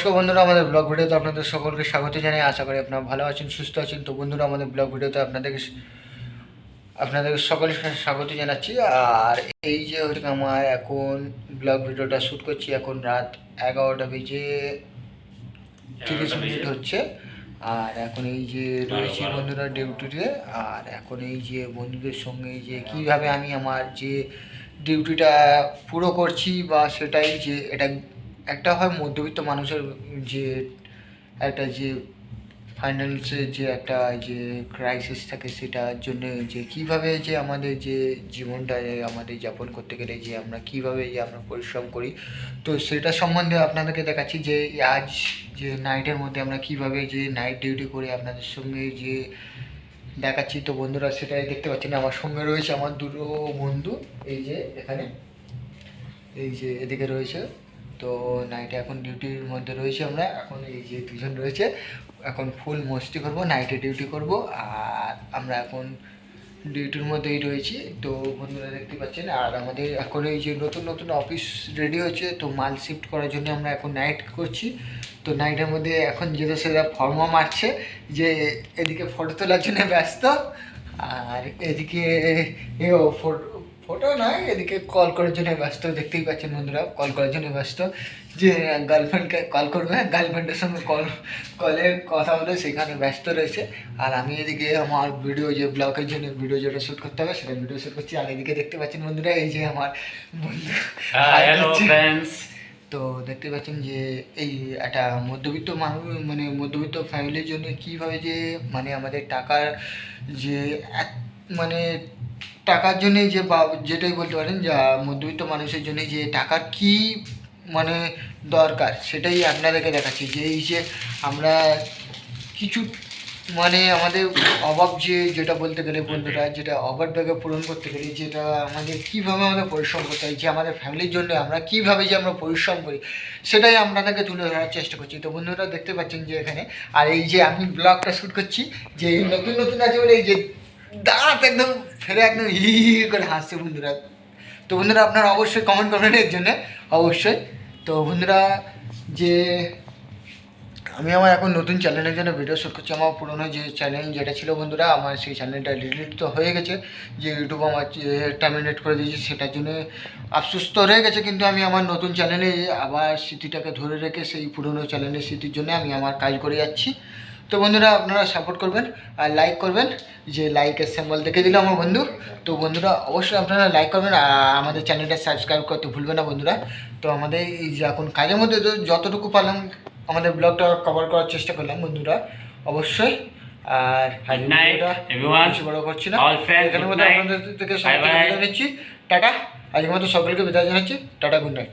নমস্কার বন্ধুরা, আমাদের ব্লগ ভিডিওতে আপনাদের সকলকে স্বাগত জানাই। আশা করি আপনারা ভালো আছেন, সুস্থ আছেন। তো বন্ধুরা, আমাদের ব্লগ ভিডিওতে আপনাদের সকলের স্বাগত জানাচ্ছি। আর এই যে হচ্ছে আমার এখন ব্লগ ভিডিওটা শ্যুট করছি, এখন রাত 11টা বেজে 30 মিনিট হচ্ছে। আর এখন এই যে রয়েছি বন্ধুরা ডিউটিতে। আর এখন এই যে বন্ধুদের সঙ্গে যে কীভাবে আমি আমার যে ডিউটিটা পুরো করছি, বা সেটাই যে এটা একটা হয় মধ্যবিত্ত মানুষের যে একটা যে ফাইন্যান্সের যে একটা যে ক্রাইসিস থাকে, সেটার জন্য যে কিভাবে যে আমাদের যে জীবনটা আমাদের যাপন করতে গেলে যে আমরা কিভাবে যে আমরা পরিশ্রম করি, তো সেটা সম্বন্ধে আপনাদেরকে দেখাচ্ছি যে আজ যে নাইটের মধ্যে আমরা কিভাবে যে নাইট ডিউটি করে আপনাদের সঙ্গে যে দেখাচ্ছি। তো বন্ধুরা, সেটাই দেখতে পাচ্ছেন। আমার সঙ্গে রয়েছে আমার দুটো বন্ধু, এই যে এখানে, এই যে এদিকে রয়েছে। তো নাইটে এখন ডিউটির মধ্যে রয়েছে আমরা। এখন এই যে দুজন রয়েছে, এখন ফুল মস্তি করব, নাইটে ডিউটি করব। আর আমরা এখন ডিউটির মধ্যেই রয়েছি। তো বন্ধুরা দেখতে পাচ্ছেন। আর আমাদের এখন এই যে নতুন নতুন অফিস রেডি হয়েছে, তো মাল শিফট করার জন্য আমরা এখন নাইট করছি। তো নাইটের মধ্যে এখন যেটা সেটা ফর্মা মারছে, যে এদিকে ফটো তোলার জন্য ব্যস্ত, আর এদিকে ফটো নয়, এদিকে কল করার জন্য ব্যস্ত। দেখতেই পাচ্ছেন বন্ধুরা, কল করার জন্য ব্যস্ত, যে গার্লফ্রেন্ডকে কল করবে, গার্লফ্রেন্ডের সঙ্গে কলে কথা বলে সেখানে ব্যস্ত রয়েছে। আর আমি এদিকে আমার ভিডিও যে ব্লগের জন্য ভিডিও যেটা শ্যুট করতে হবে, সেটা ভিডিও শ্যুট করছি। আর এদিকে দেখতে পাচ্ছেন বন্ধুরা, এই যে আমার বন্ধু, তো দেখতে পাচ্ছেন যে এই একটা মধ্যবিত্ত মানুষ, মানে মধ্যবিত্ত ফ্যামিলির জন্য কীভাবে যে মানে আমাদের টাকার যে মানে টাকার জন্যে যে বা যেটাই বলতে পারেন, যা মধ্যবিত্ত মানুষের জন্য যে টাকার কি মানে দরকার, সেটাই আপনাদেরকে দেখাচ্ছি। যে এই যে আমরা কিছু মানে আমাদের অভাব, যেটা বলতে গেলে বন্ধুরা, যেটা অভাবটাকে পূরণ করতে গেলে যেটা আমাদের কীভাবে আমাদের পরিশ্রম করতে হয়, যে আমাদের ফ্যামিলির জন্য আমরা কীভাবে যে আমরা পরিশ্রম করি, সেটাই আপনাদেরকে তুলে ধরার চেষ্টা করছি। তো বন্ধুরা দেখতে পাচ্ছেন যে এখানে, আর এই যে আমি ব্লগটা শ্যুট করছি, যে নতুন নতুন আছে বলে এই যে দাঁত একদম ফেরে একদম হি করে হাসছে বন্ধুরা। তো বন্ধুরা, আপনারা অবশ্যই কমেন্ট করবেন এর জন্য, অবশ্যই। তো বন্ধুরা, যে আমি আমার এখন নতুন চ্যানেলের জন্য ভিডিও শ্যুট করছি। আমার পুরোনো যে চ্যানেল যেটা ছিল বন্ধুরা, আমার সেই চ্যানেলটা ডিলিট তো হয়ে গেছে, যে ইউটিউব আমার টার্মিনেট করে দিয়েছি, সেটার জন্য আফসোস তো রয়ে গেছে। কিন্তু আমি আমার নতুন চ্যানেলে আবার স্মৃতিটাকে ধরে রেখে সেই পুরোনো চ্যানেলের স্মৃতির জন্য আমি আমার কাজ করে যাচ্ছি। তো বন্ধুরা, আপনারা সাপোর্ট করবেন আর লাইক করবেন, যে লাইকের সিম্বল দেখে দিল আমার বন্ধু। তো বন্ধুরা, অবশ্যই আপনারা লাইক করবেন আর আমাদের চ্যানেলটা সাবস্ক্রাইব করতে ভুলবেন না বন্ধুরা। তো আমাদের এই যে এখন কাজের মধ্যে যতটুকু পারলাম আমাদের ব্লগটা কভার করার চেষ্টা করলাম বন্ধুরা, অবশ্যই। আর বেশি বড় করছি না, এখানের মধ্যে আপনাদের থেকে বিদায় নিচ্ছি। টাটা। আজকের মতো সকলকে বিদায় জানাচ্ছি। Tata, good night.